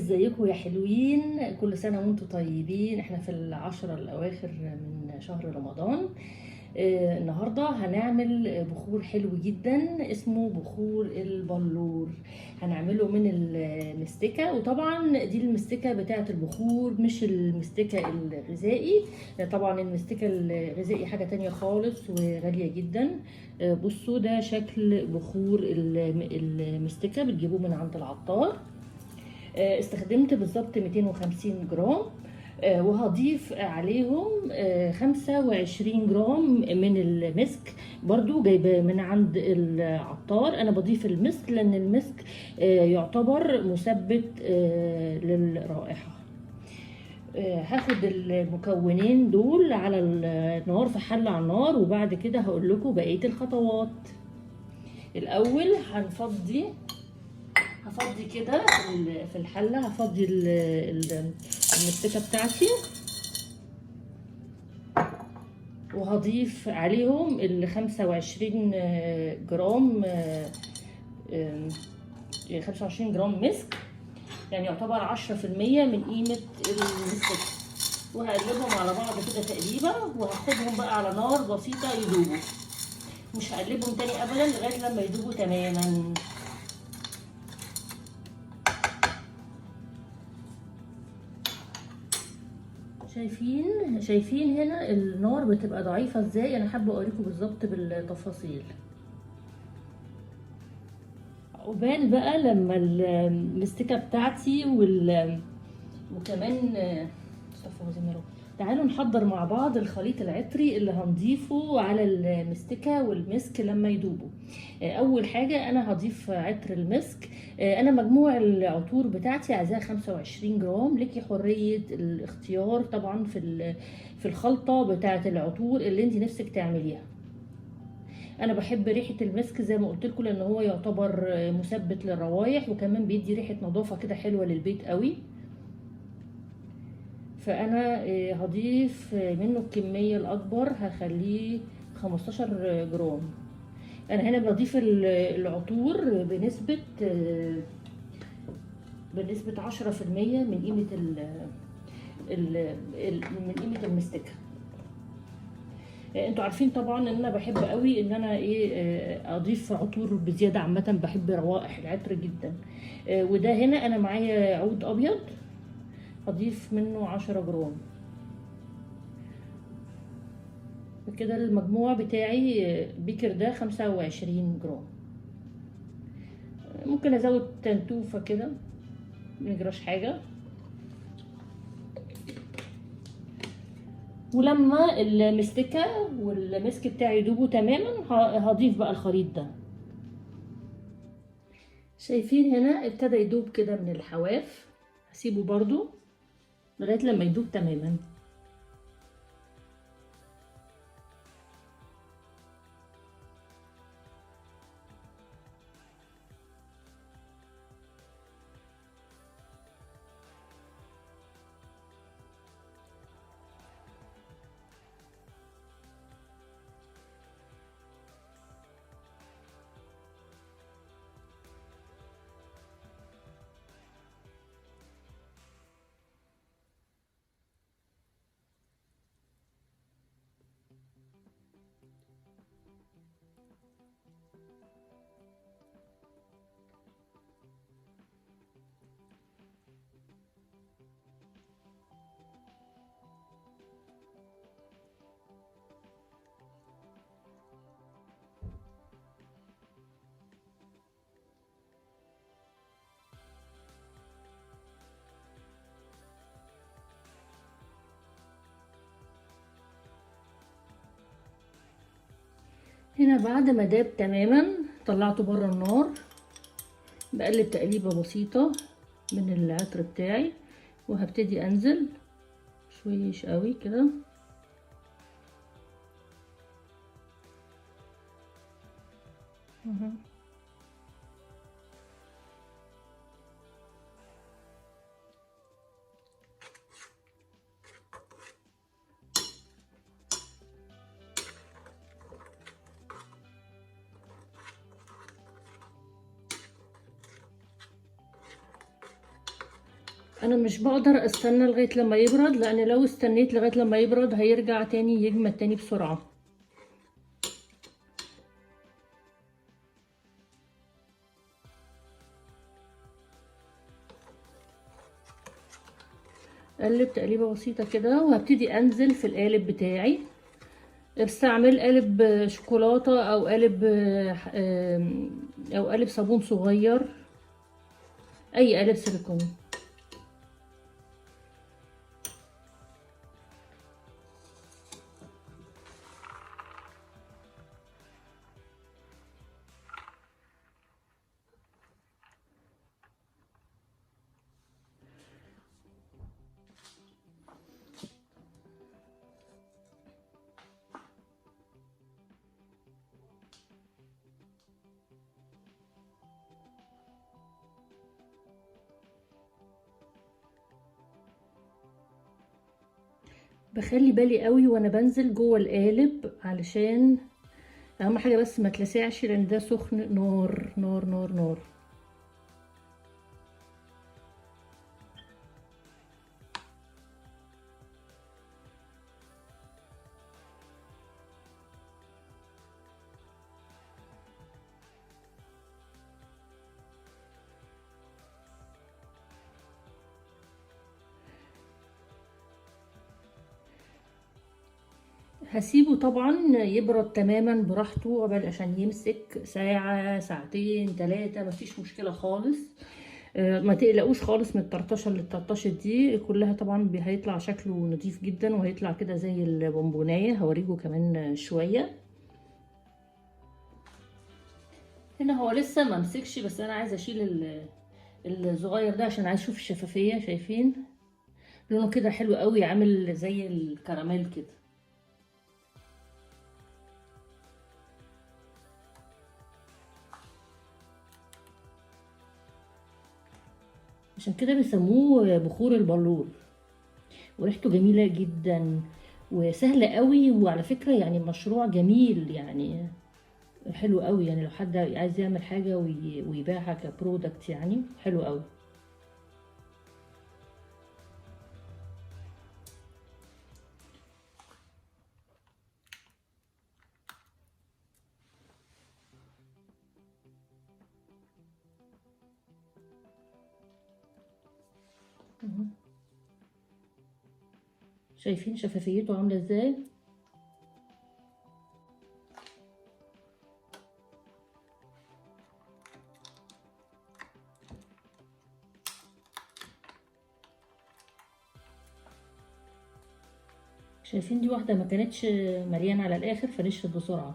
ازيكم يا حلوين؟ كل سنة وانتم طيبين. احنا في العشرة الاواخر من شهر رمضان. النهاردة هنعمل بخور حلو جدا اسمه بخور البلور. هنعمله من المستكة، وطبعا دي المستكة بتاعة البخور مش المستكة الغذائي. طبعا المستكة الغذائي حاجة تانية خالص وغالية جدا. بصوا ده شكل بخور المستكة، بتجيبوه من عند العطار. استخدمت بالظبط 250 جرام. وهضيف عليهم 25 جرام من المسك، برضو جايبه من عند العطار. انا بضيف المسك لان المسك يعتبر مثبت للرائحة. هاخد المكونين دول على النار في حلة على النار، وبعد كده هقول لكم بقية الخطوات. الاول هفضي كده في الحله، هفضي المستكه بتاعتي، وهضيف عليهم ال 25 جرام 25 جرام مسك، يعني يعتبر 10% من قيمه المستكه. وهقلبهم على بعض كده تقليبه، وهاخدهم بقى على نار بسيطه يدوبوا. مش هقلبهم تاني ابدا لغايه لما يدوبوا تماما. شايفين هنا النار بتبقى ضعيفة ازاي؟ انا حابة اوريكم بالظبط بالتفاصيل. عقبال بقى لما المستكة بتاعتي وكمان استغفر الله العظيم يا رب. تعالوا نحضر مع بعض الخليط العطري اللي هنضيفه على المستكة والمسك لما يدوبوا. اول حاجة انا هضيف عطر المسك. انا مجموع العطور بتاعتي عايزاها 25 جرام، ليكي حرية الاختيار طبعا في الخلطة بتاعة العطور اللي انت نفسك تعمليها. انا بحب ريحة المسك زي ما قلت لكم، لان هو يعتبر مثبت للروايح، وكمان بيدي ريحة نظافة كده حلوة للبيت قوي. فانا هضيف منه الكمية الاكبر، هخليه 15 جرام. انا هنا بضيف العطور بنسبة 10% من قيمة من قيمة المستكة. انتوا عارفين طبعا ان انا بحب قوي ان انا اضيف عطور بزيادة. عامة بحب روائح العطر جدا. وده هنا انا معايا عود ابيض، هضيف منه 10 جرام. كده المجموع بتاعي بيكر ده 25 جرام. ممكن ازود تنتوفة كده، ميجراش حاجة. ولما المستكة والمسك بتاعي يدوبوا تماما هضيف بقى الخليط ده. شايفين هنا ابتدى يدوب كده من الحواف، هسيبه برضو لغاية لما يدوب تماما. هنا بعد ما داب تماما طلعته بره النار، بقلب تقليبه بسيطه من العطر بتاعي، وهبتدي انزل شويش قوي كده. انا مش بقدر استنى لغايه لما يبرد، لان لو استنيت لغايه لما يبرد هيرجع تاني يجمد تاني بسرعه. اقلب تقليبه بسيطه كده، وهبتدي انزل في القالب بتاعي. بستعمل قالب شوكولاته او قالب صابون صغير، اي قالب سيليكون. بخلي بالي قوي وانا بنزل جوه القالب، علشان اهم حاجه بس ما تلسعش، لان ده سخن نار نار نار نار. هسيبه طبعا يبرد تماما براحته، قبل عشان يمسك ساعة ساعتين 3 مفيش مشكلة خالص. ما تقلقوش خالص من الطرطشة اللي اتطرطشت دي كلها، طبعا هيطلع شكله نظيف جدا، وهيطلع كده زي البونبوناية. هوريكم كمان شوية. هنا هو لسه ما مسكش، بس انا عايزة اشيل الصغير ده عشان عايز اشوف الشفافية. شايفين لونه كده حلو قوي، عامل زي الكراميل كده. عشان كده بيسموه بخور البلور، وريحته جميلة جدا وسهلة قوي. وعلى فكرة يعني مشروع جميل، يعني حلو قوي. يعني لو حد عايز يعمل حاجة ويبيعها كبرودكت، يعني حلو قوي. شايفين شفافيته عاملة ازاي؟ شايفين دي واحدة ما كانتش مليانة على الاخر فنشفت بسرعة.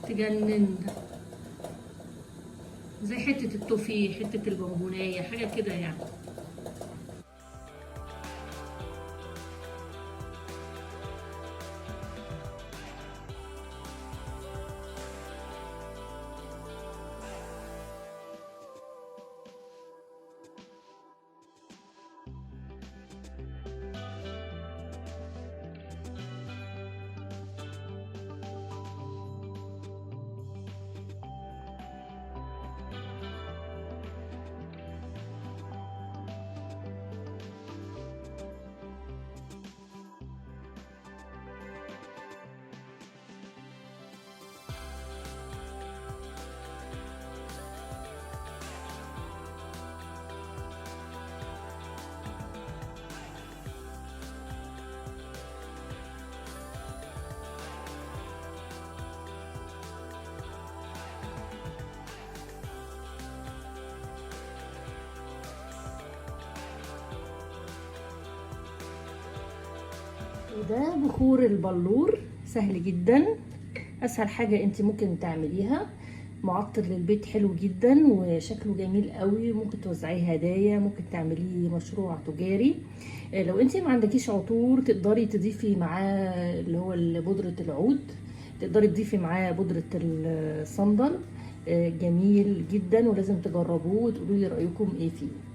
تجنن، زي حتة التوفي، حتة البونبوناية، حاجة كده يعني. وده بخور البلور، سهل جدا. اسهل حاجة انت ممكن تعمليها. معطر للبيت حلو جدا وشكله جميل قوي، ممكن توزعيه هدايا، ممكن تعمليه مشروع تجاري. لو انت ما عندكيش عطور تقدري تضيفي معاه اللي هو بودرة العود، تقدري تضيفي معاه بودرة الصندل. جميل جدا ولازم تجربوه وتقولوا لي رأيكم ايه فيه.